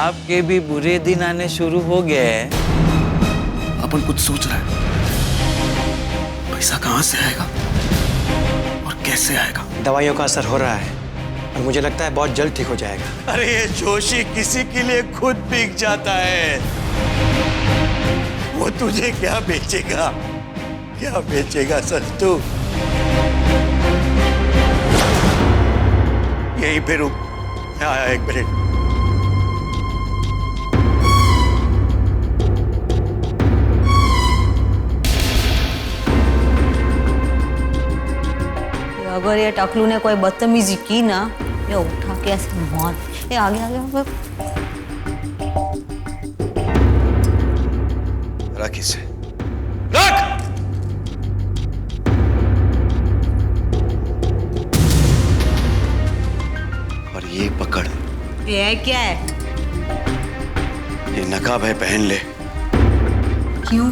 आपके भी बुरे दिन आने शुरू हो गए हैं। अपन कुछ सोच रहा है, पैसा कहाँ से आएगा और कैसे आएगा? दवाइयों का असर हो रहा है और मुझे लगता है बहुत जल्द ठीक हो जाएगा। अरे ये जोशी किसी के लिए खुद बिक जाता है। वो तुझे क्या बेचेगा, क्या बेचेगा संतू? यहीं पे रुक, मैं आया 1 मिनट। अगर ये टकलू ने कोई बदतमीजी की ना, ये उठा के ऐसे मार। ये आगे आगे रख इसे, रख। और ये पकड़। ये क्या है? ये नकाब है, पहन ले। क्यों?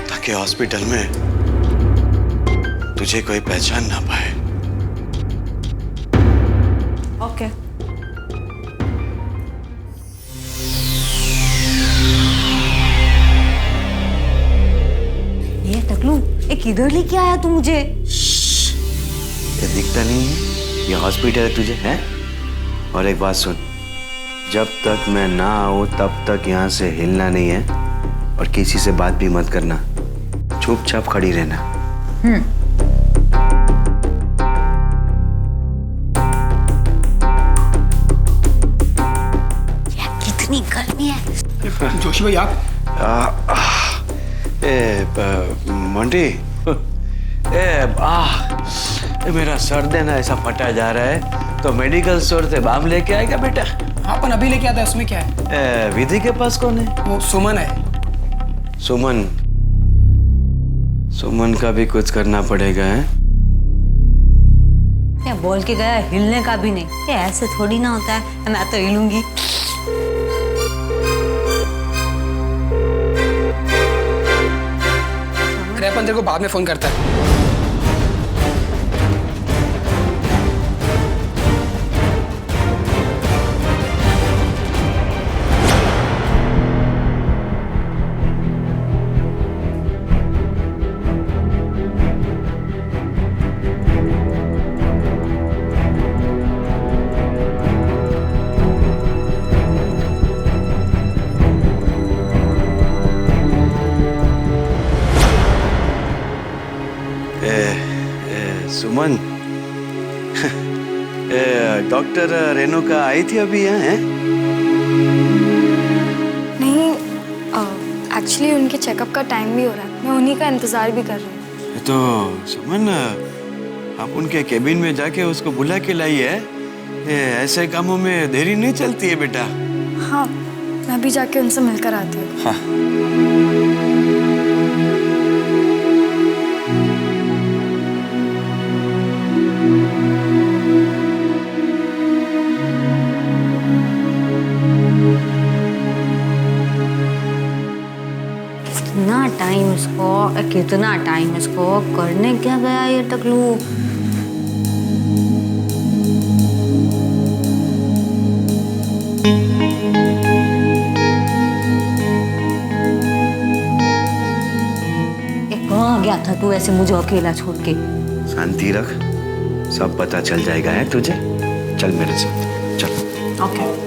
ताकि हॉस्पिटल में तुझे कोई पहचान ना पाए। ओके। ये टकलू, ये किधर लेके आया तू मुझे? ये दिखता नहीं है? ये हॉस्पिटल है तुझे, है? और एक बात सुन, जब तक मैं ना आऊं तब तक यहाँ से हिलना नहीं है और किसी से बात भी मत करना। चुपचाप खड़ी रहना। कितनी गर्मी है। जोशी भाई आप? मोंटी, मेरा सर देना ऐसा फटा जा रहा है, तो मेडिकल स्टोर से बाम लेके आएगा बेटा? हाँ, अपन अभी लेके आता है, उसमें क्या है? विधि के पास कौन है? वो सुमन है। सुमन? सुमन का भी कुछ करना पड़ेगा, है? ये बोल के गया हिलने का भी नहीं। ये ऐसे थोड़ी ना होता है, मैं तो हिलूंगी। अरे अपन तेरे को बाद में फोन करता है। सुमन, डॉक्टर रेणुका आई थी अभी यहाँ, है? नहीं, एक्चुअली उनके चेकअप का टाइम भी हो रहा है। मैं उन्हीं का इंतजार भी कर रही हूँ। तो सुमन, आप उनके केबिन में जाके उसको बुला के लाइए। ऐसे कामों में देरी नहीं चलती है बेटा। हाँ, मैं भी जाके उनसे मिलकर आती हूँ। हाँ। कितना टाइम इसको करने क्या गया ये टकलू? कहाँ गया था तू ऐसे मुझे अकेला छोड़ के? शांति रख, सब पता चल जाएगा, है तुझे? चल मेरे साथ, चल। ओके।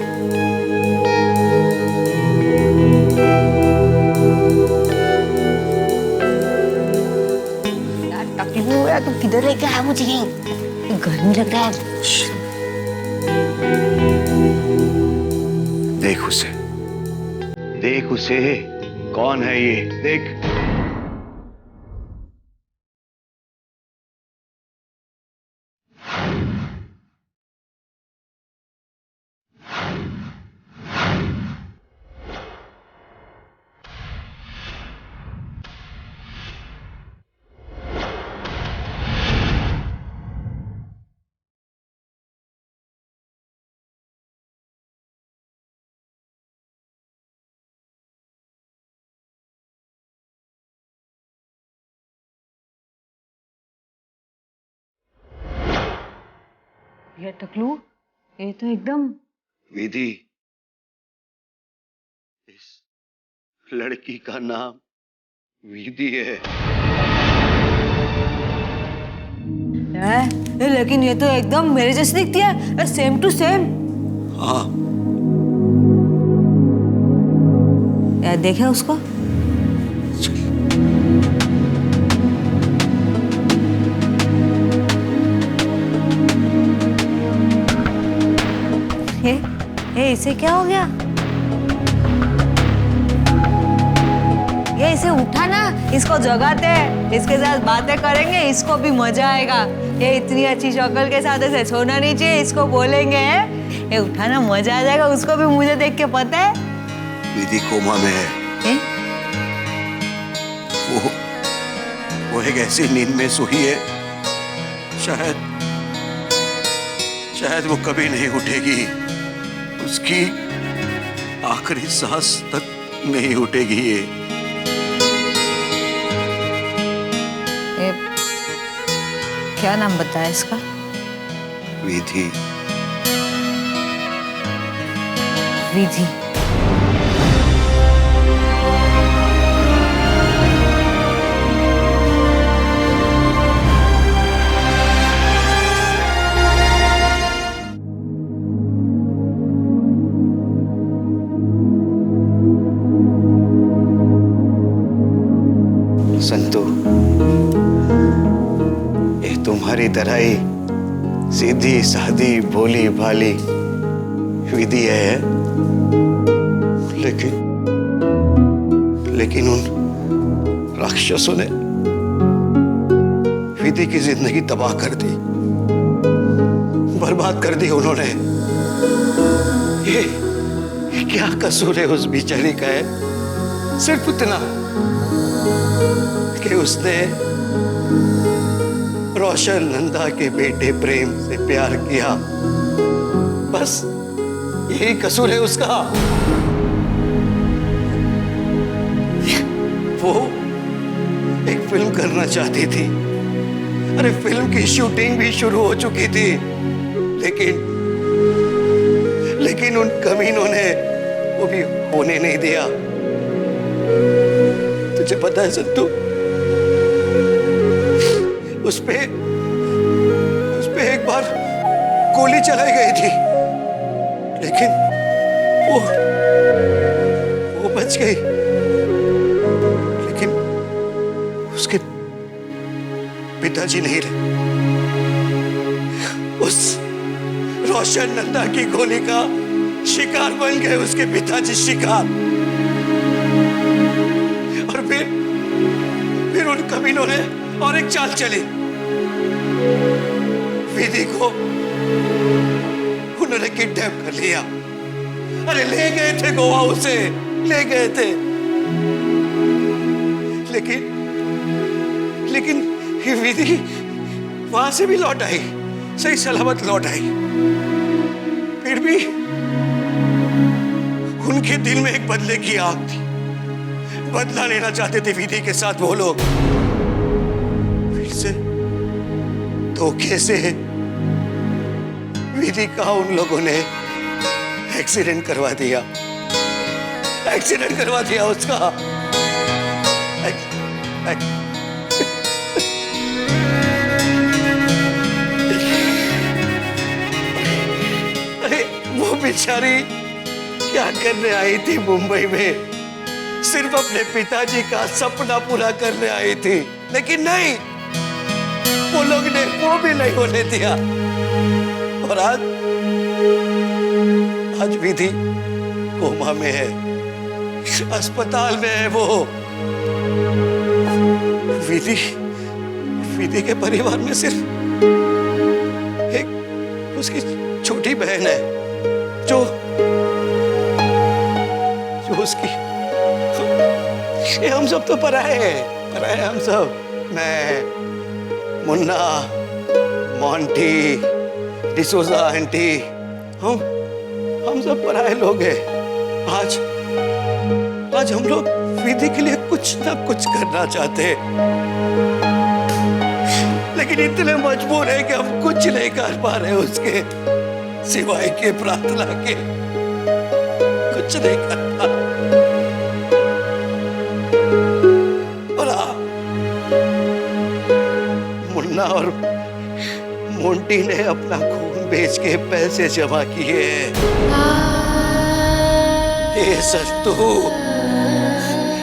तू किधर लेके आया मुझे? गर्मी लग रहा है। देख उसे, देख उसे, कौन है ये? देख। ये टकलू, ये तो एकदम विधि, इस लड़की का नाम विधि है। लेकिन ये तो एकदम मेरे जैसी दिखती है, सेम टू सेम। हाँ, यार देखा उसको? इसे क्या हो गया? ये इसे उठा ना, इसको जगाते हैं, इसके साथ बातें करेंगे, इसको भी मजा आएगा। ये इतनी अच्छी शक्ल के साथ ऐसे सोना नहीं चाहिए, इसको बोलेंगे ये उठा ना, मजा आ जाएगा उसको भी मुझे देख के। पता है विधि कोमा में है। वो एक ऐसी नींद में सोई है, शायद वो कभी नहीं उठेगी। उसकी आखिरी सांस तक नहीं उठेगी ये। क्या नाम बताया इसका? विधि। विधि। संतू, ये तुम्हारी तरह ही सीधी सादी भोली भाली विधि है, लेकिन उन राक्षसों ने विधि की जिंदगी तबाह कर दी, बर्बाद कर दी उन्होंने। ये क्या कसूर है उस बेचारी का है? सिर्फ इतना कि उसने रोशन नंदा के बेटे प्रेम से प्यार किया, बस यही कसूर है उसका। वो एक फिल्म करना चाहती थी, अरे फिल्म की शूटिंग भी शुरू हो चुकी थी, लेकिन उन कमीनों ने वो भी होने नहीं दिया। तुझे पता है संतू, उस पे एक बार गोली चलाई गई थी, लेकिन वो बच गई। लेकिन उसके पिताजी नहीं रहे। उस रोशन नंदा की गोली का शिकार बन गए उसके पिताजी, शिकार। और फिर उन कमीनों ने और एक चाल चली। विधि को उन्होंने किडनैप कर लिया। अरे ले गए थे गोवा, उसे ले गए थे, लेकिन विधि वहां से भी लौट आई, सही सलामत लौट आई। फिर भी उनके दिल में एक बदले की आग थी, बदला लेना चाहते थे विधि के साथ वो लोग। फिर से धोखे से विधि का उन लोगों ने एक्सीडेंट करवा दिया, उसका। अरे वो बेचारी क्या करने आई थी मुंबई में? सिर्फ अपने पिताजी का सपना पूरा करने आई थी, लेकिन नहीं, वो लोग ने वो भी नहीं होने दिया। और आज विधि कोमा में है, अस्पताल में है वो। विधि के परिवार में सिर्फ एक उसकी छोटी बहन है जो उसकी। ये हम सब तो पराए हैं हम सब। मैं, मुन्ना, मोंटी, डिसोजा आंटी, हम सब पराए लोग हैं। आज हम लोग विधि के लिए कुछ ना कुछ करना चाहते हैं, लेकिन इतने मजबूर हैं कि हम कुछ नहीं कर पा रहे उसके। सिवाय के प्रार्थना के कुछ नहीं करता। और हाँ, मुन्ना और मोंटी ने अपना खून बेच के पैसे जमा किए। ये सत्तू,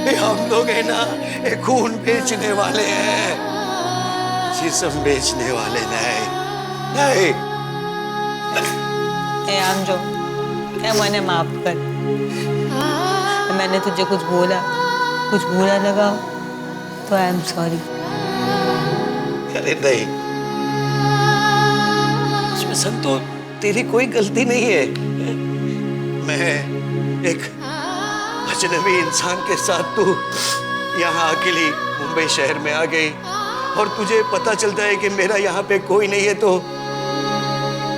ये हम लोग है ना, ये खून बेचने वाले हैं, जिस्म बेचने वाले नहीं। नहीं। ए आमजो, ए मैंने माफ कर। मैंने तुझे कुछ बोला, कुछ बुरा लगा तो आई एम सॉरी। अरे नहीं, इसमें संतो तेरी कोई गलती नहीं है। मैं एक अजनबी इंसान के साथ तू यहाँ अकेली मुंबई शहर में आ गई और तुझे पता चलता है कि मेरा यहाँ पे कोई नहीं है, तो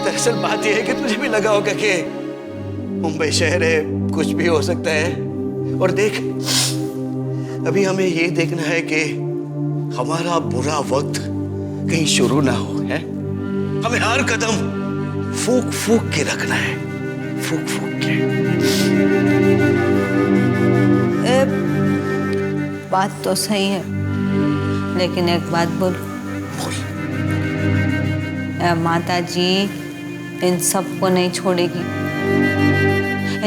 दरअसल बात यह है कि तुझे भी लगा होगा कि मुंबई शहर है, कुछ भी हो सकता है। और देख, अभी हमें ये देखना है कि हमारा बुरा वक्त कहीं शुरू ना हो, है? हमें हर कदम फूक फूक के रखना है, फूक फूक के। बात तो सही है, लेकिन एक बात बोल। माता जी इन सबको नहीं छोड़ेगी,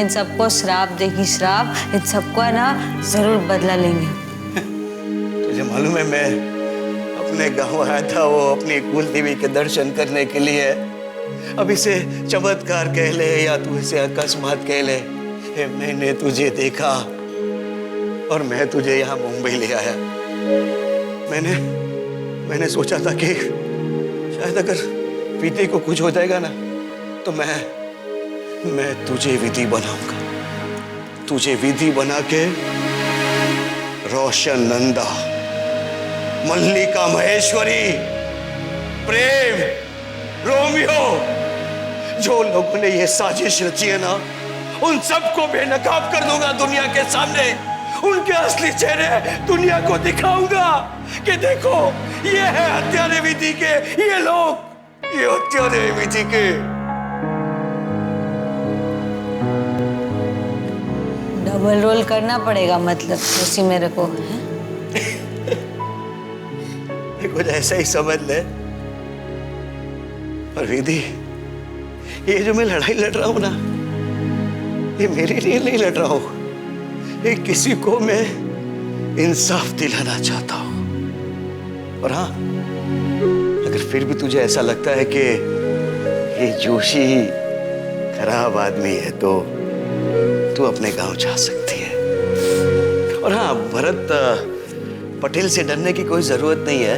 इन सबको श्राप देगी, श्राप। इन सबको है ना जरूर बदला लेंगे। तुझे मालूम है, मैं अपने गांव आया था वो अपनी कुल देवी के दर्शन करने के लिए। अब इसे चमत्कार कह ले या तू इसे अकस्मात कह ले, मैंने तुझे देखा और मैं तुझे यहाँ मुंबई ले आया। मैंने सोचा था कि शायद अगर विधि को कुछ हो जाएगा ना, तो मैं तुझे विधि बनाऊंगा, तुझे विधि बना के रोशन नंदा, मल्लिका महेश्वरी, प्रेम, रोमियो, जो लोगों ने ये साजिश रची है ना, उन सबको बेनकाब कर दूंगा दुनिया के सामने। उनके असली चेहरे दुनिया को दिखाऊंगा कि देखो, ये है हत्यारे विधि के, ये लोग, ये हत्यारे विधि के। डबल रोल करना पड़ेगा मतलब उसी मेरे को। कुछ ऐसा ही समझ ले। और विधि, ये जो मैं लड़ाई लड़ रहा हूं ना, ये मेरे लिए नहीं लड़ रहा हूं, ये किसी को मैं इंसाफ दिलाना चाहता हूं। और हाँ, अगर फिर भी तुझे ऐसा लगता है कि ये जोशी खराब आदमी है, तो तू अपने गांव जा सकती है। और हाँ, भरत पटेल से डरने की कोई जरूरत नहीं है।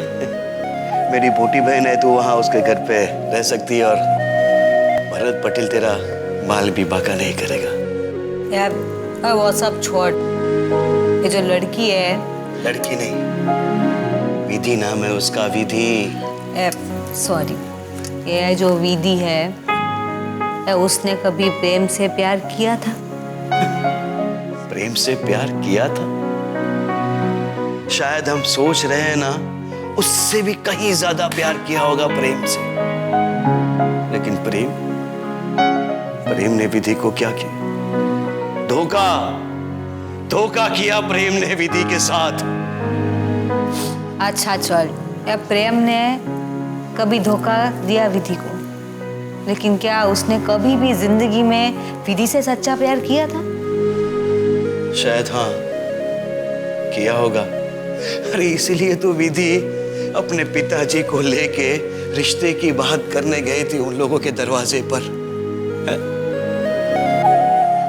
मेरी मोटी बहन है, तो वहां उसके घर पे रह सकती है और भरत पटेल तेरा बाल भी बाका नहीं करेगा। यार वो सब छोड़, ये जो लड़की है, लड़की नहीं, विधि नाम है उसका, विधि। सॉरी, ये जो विधि है, उसने कभी प्रेम से प्यार किया था? प्रेम से प्यार किया था? शायद हम सोच रहे हैं ना, उससे भी कहीं ज्यादा प्यार किया होगा प्रेम से। लेकिन प्रेम ने विधि को क्या किया? धोखा किया प्रेम ने विधि के साथ। अच्छा चल, प्रेम ने कभी धोखा दिया विधि को, लेकिन क्या उसने कभी भी जिंदगी में विधि से सच्चा प्यार किया था? शायद हाँ, किया होगा। अरे इसीलिए तो विधि अपने पिताजी को लेके रिश्ते की बात करने गई थी उन लोगों के दरवाजे पर।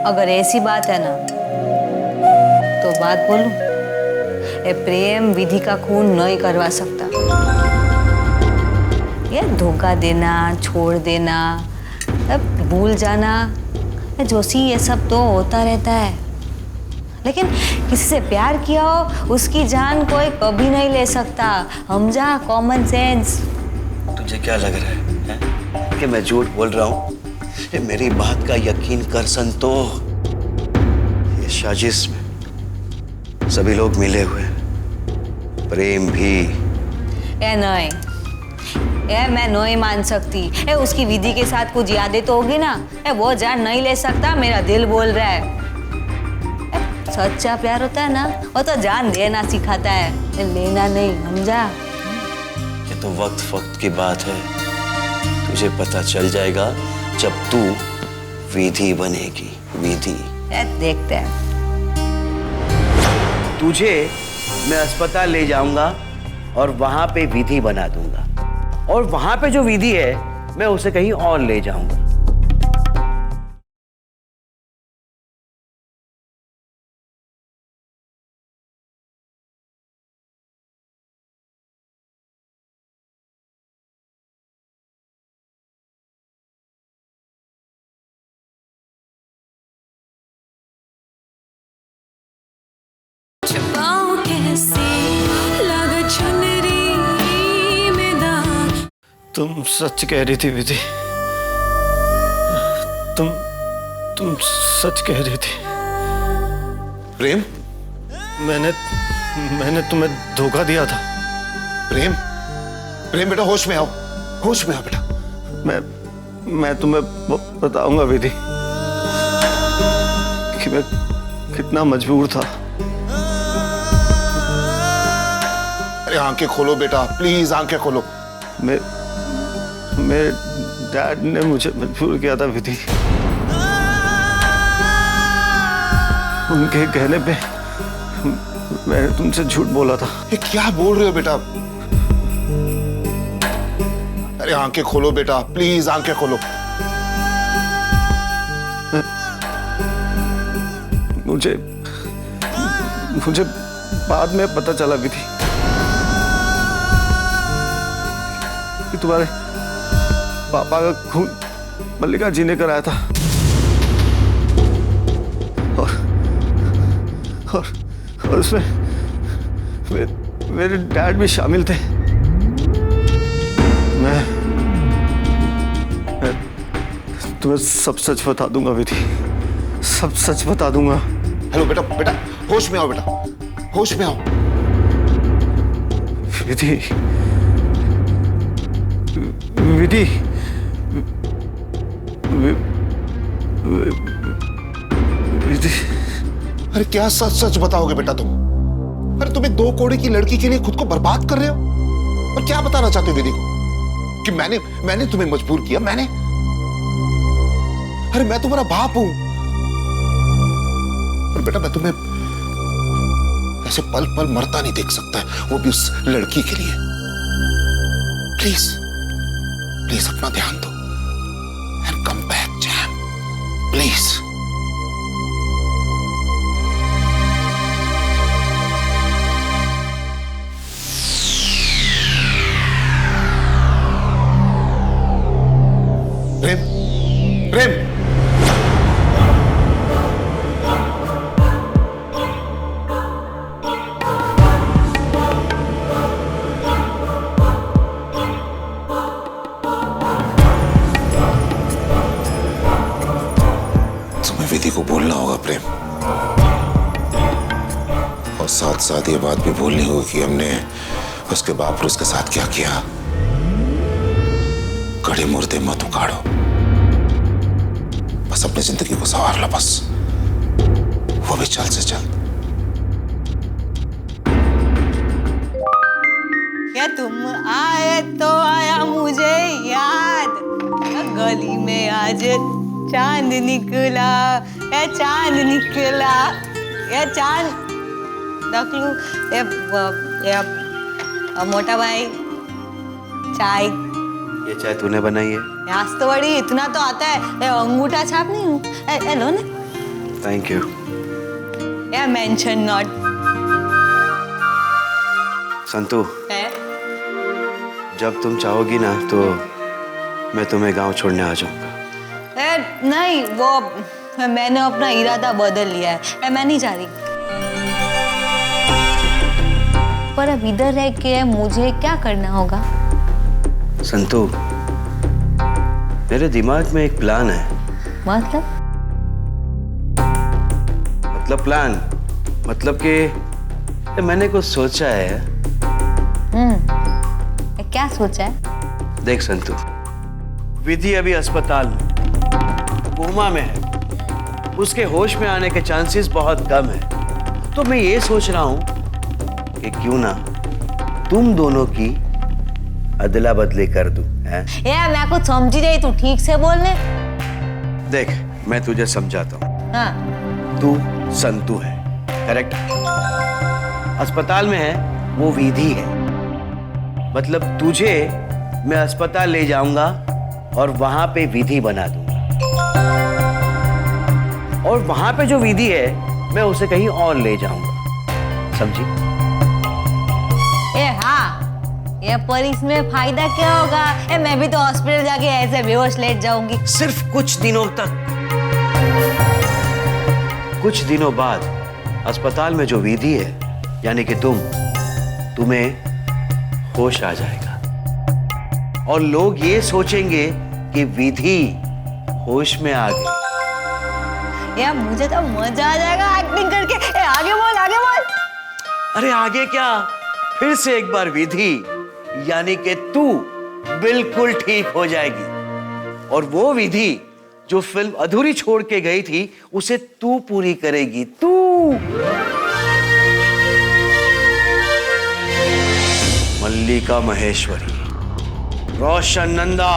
अगर ऐसी बात है ना, तो बात बोलूं, प्रेम विधि का खून नहीं करवा सकता। ये धोखा देना, छोड़ देना, भूल जाना, जोशी, ये सब तो होता रहता है। लेकिन किसी से प्यार किया हो, उसकी जान कोई कभी नहीं ले सकता। समझा? Common sense. तुझे क्या लग रहा है कि मैं झूठ बोल रहा हूँ? ये मेरी बात का यकीन कर संतो, ये साजिश में सभी लोग मिले हुए हैं, प्रेम भी। नहीं, ए मैं नहीं मान सकती। ए उसकी विधि के साथ कुछ यादें तो होगी ना। ए वो जान नहीं ले सकता, मेरा दिल बोल रहा है। ए, सच्चा प्यार होता है ना, वो तो जान देना सिखाता है, लेना नहीं, समझा? ये तो वक्त की बात है। तुझे पता चल जाएगा जब तू विधि बनेगी। विधि देखते हैं। तुझे मैं अस्पताल ले जाऊंगा और वहां पे विधि बना दूंगा, और वहां पे जो विधि है मैं उसे कहीं और ले जाऊंगा। तुम सच कह रही थी विधि, तुम सच कह रही थी। प्रेम, मैंने तुम्हें धोखा दिया था। प्रेम, प्रेम बेटा होश में आओ, होश में आओ बेटा। मैं तुम्हें बताऊंगा विधि कि मैं कितना मजबूर था। अरे आंखें खोलो बेटा, प्लीज आंखें खोलो। मेरे डैड ने मुझे मजबूर किया था विधि। उनके कहने पे मैंने तुमसे झूठ बोला था। ये क्या बोल रहे हो बेटा? अरे आंखें खोलो बेटा, प्लीज आंखें खोलो। मुझे बाद में पता चला विधि कि तुम्हारे पापा का खून मल्लिका जी ने कराया था, और उसमें मेरे डैड भी शामिल थे। मैं तुम्हें सब सच बता दूंगा विधि, सब सच बता दूंगा। हेलो बेटा, बेटा होश में आओ बेटा, होश में आओ। विधि, विधि, विधि। अरे क्या सच सच बताओगे बेटा तुम? अरे तुम्हें 2 कौड़ी की लड़की के लिए खुद को बर्बाद कर रहे हो, और क्या बताना चाहते हो विधि को? कि मैंने तुम्हें मजबूर किया? मैंने? अरे मैं तुम्हारा बाप हूं, और बेटा मैं तुम्हें ऐसे पल पल मरता नहीं देख सकता, वो भी उस लड़की के लिए। प्लीज प्लीज अपना ध्यान दो एंड कम बैक जैम, प्लीज। प्रेम, प्रेम, तुम्हें विधि को बोलना होगा प्रेम, और साथ साथ ये बात भी बोलनी होगी कि हमने उसके बाप और उसके साथ क्या किया। कड़े मुर्दे मत उखाड़ो, बस अपनी जिंदगी को संवार लो, बस वो भी जल्द से जल्द। क्या तुम आए तो आया मुझे याद, गली में आज चांद निकला, ये चांद निकला, ये चांद दखलू। ये मोटा भाई चाय। ये चाय तूने बनाई है? आज तो बड़ी इतना तो आता है, ये अंगूठा छाप नहीं हूँ। ए लो ना। Thank you. ये मेंशन नॉट। संतू, जब तुम चाहोगी ना तो मैं तुम्हें गांव छोड़ने आ जाऊंगा। नहीं, वो मैंने अपना इरादा बदल लिया है, मैं नहीं जा रही। पर अब इधर रह के मुझे क्या करना होगा? संतू, मेरे दिमाग में एक प्लान है। मतलब प्लान मतलब कि मैंने कुछ सोचा है। क्या सोचा है? देख संतू, विधि अभी अस्पताल में कोमा में है, उसके होश में आने के चांसेस बहुत कम है। तो मैं ये सोच रहा हूं कि क्यों ना तुम दोनों की अदला बदली कर दूं, हैं? मैं कुछ समझी नहीं, तू ठीक से बोलने। देख, मैं तुझे समझाता हूँ। हाँ। तू संतू है, करेक्ट? अस्पताल में है वो विधि है। मतलब तुझे मैं अस्पताल ले जाऊंगा और वहां पे विधि बना दूंगा, और वहां पे जो विधि है मैं उसे कहीं और ले जाऊंगा, समझी? हाँ, ये पर इसमें फायदा क्या होगा? मैं भी तो हॉस्पिटल जाके ऐसे बेहोश लेट जाऊंगी। सिर्फ कुछ दिनों तक। कुछ दिनों बाद अस्पताल में जो विधि है, यानी कि तुम्हें होश आ जाएगा और लोग ये सोचेंगे कि विधि होश में आ गई। यार मुझे तो मजा आ जाएगा एक्टिंग करके। आगे बोल, आगे बोल। अरे आगे क्या, फिर से एक बार विधि यानी कि तू बिल्कुल ठीक हो जाएगी, और वो विधि जो फिल्म अधूरी छोड़ के गई थी उसे तू पूरी करेगी, तू। मल्लिका महेश्वरी, रोशन नंदा,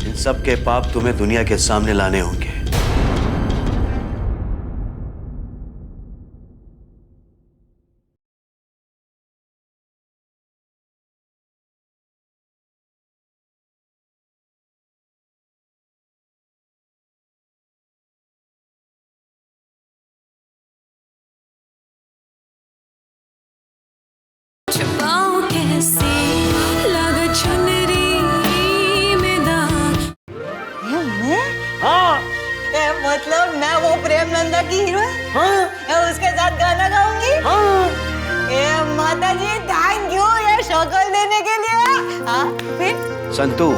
इन सब के पाप तुम्हें दुनिया के सामने लाने होंगे। छुपाऊं कैसे लगा चुनरी में दाग। मैं? हाँ, मतलब मैं वो प्रेम नंदा की हीरो? हाँ, उसके साथ गाना गाऊंगी? हाँ। माता जी थैंक यू ये शक्ल देने के लिए। हाँ, फिर? संतू,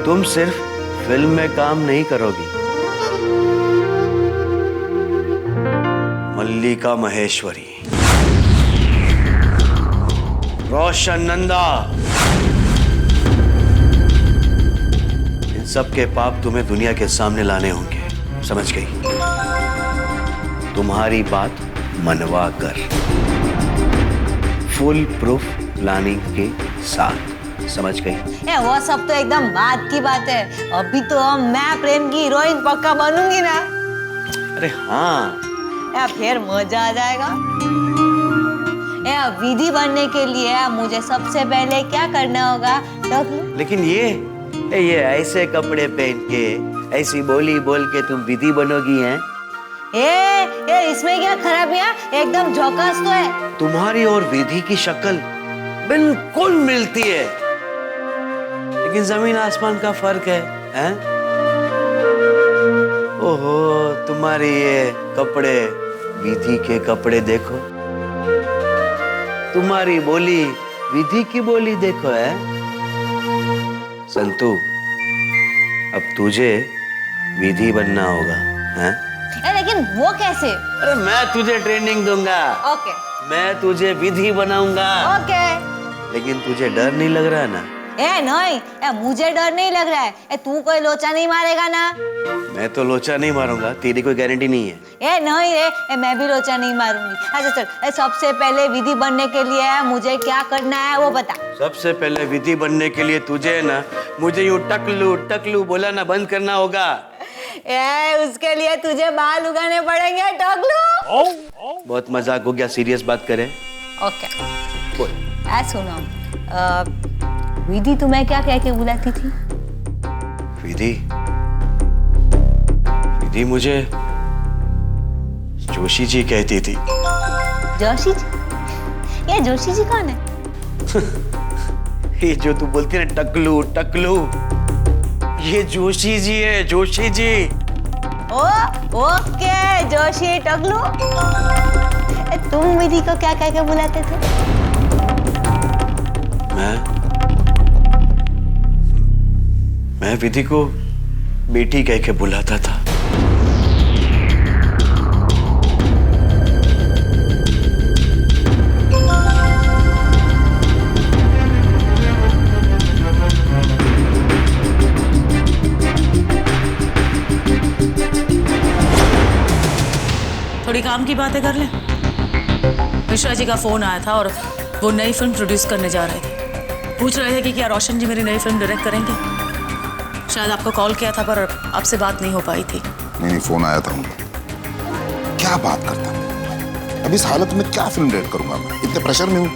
तुम सिर्फ फिल्म में काम नहीं करोगी, मल्लिका महेश्वरी, रोशन नंदा, इन सब के पाप तुम्हें दुनिया के सामने लाने होंगे, समझ गई? तुम्हारी बात मनवा कर, फुल प्रूफ प्लानिंग के साथ, समझ गई? वो सब तो एकदम बात की बात है। अभी तो मैं प्रेम की हीरोइन पक्का बनूंगी ना। अरे हाँ, फिर मजा आ जाएगा। विधि बनने के लिए मुझे सबसे पहले क्या करना होगा? लेकिन ये ऐसे कपड़े पहन के ऐसी बोली बोल के तुम विधि बनोगी, हैं? इसमें क्या खराबियां? एकदम झोकास तो है। तुम्हारी और विधि की शक्ल बिल्कुल मिलती है, लेकिन जमीन आसमान का फर्क है, हैं? ओहो, तुम्हारे ये कपड़े विधि के कपड़े देखो, तुम्हारी बोली विधि की बोली देखो, है? संतू, अब तुझे विधि बनना होगा, हैं? लेकिन वो कैसे? अरे मैं तुझे ट्रेनिंग दूंगा। ओके। मैं तुझे विधि बनाऊंगा। ओके। लेकिन तुझे डर नहीं लग रहा ना? नहीं, मुझे डर नहीं लग रहा है। तू कोई लोचा नहीं मारेगा ना? मैं तो लोचा नहीं मारूंगा, तेरी कोई गारंटी नहीं है। नहीं रे, मैं भी लोचा नहीं मारूंगी। अच्छा चल, सबसे पहले विधि बनने के लिए मुझे क्या करना है वो बता। सबसे पहले विधि बनने के लिए तुझे ना मुझे यूं टकलू टकलू बोला ना बंद करना होगा। उसके लिए तुझे बाल उगाने पड़ेंगे टकलू। बहुत मजाक हो गया, सीरियस बात करें। ओके बोल। सुनो, विधि तुम्हें क्या कह के बुलाती थी? विधि मुझे जोशी जी कहती थी। जोशी जी? ये जोशी जी कौन है? ये जो तू बोलती है ना टकलू टकलू, ये जोशी जी है, जोशी जी। ओके, जोशी टकलू। तुम विधि को क्या कह के बुलाते थे? मैं विधि को बेटी कह के बुलाता था। थोड़ी काम की बातें कर लें। मिश्रा जी का फोन आया था और वो नई फिल्म प्रोड्यूस करने जा रहे थे। पूछ रहे थे कि क्या रोशन जी मेरी नई फिल्म डायरेक्ट करेंगे। शायद आपको कॉल किया था पर आपसे बात नहीं हो पाई थी। नहीं, फोन आया था उनका। क्या बात करता हूँ, अब इस हालत में क्या फिल्म डायरेक्ट करूंगा मैं, इतने प्रेशर में हूँ।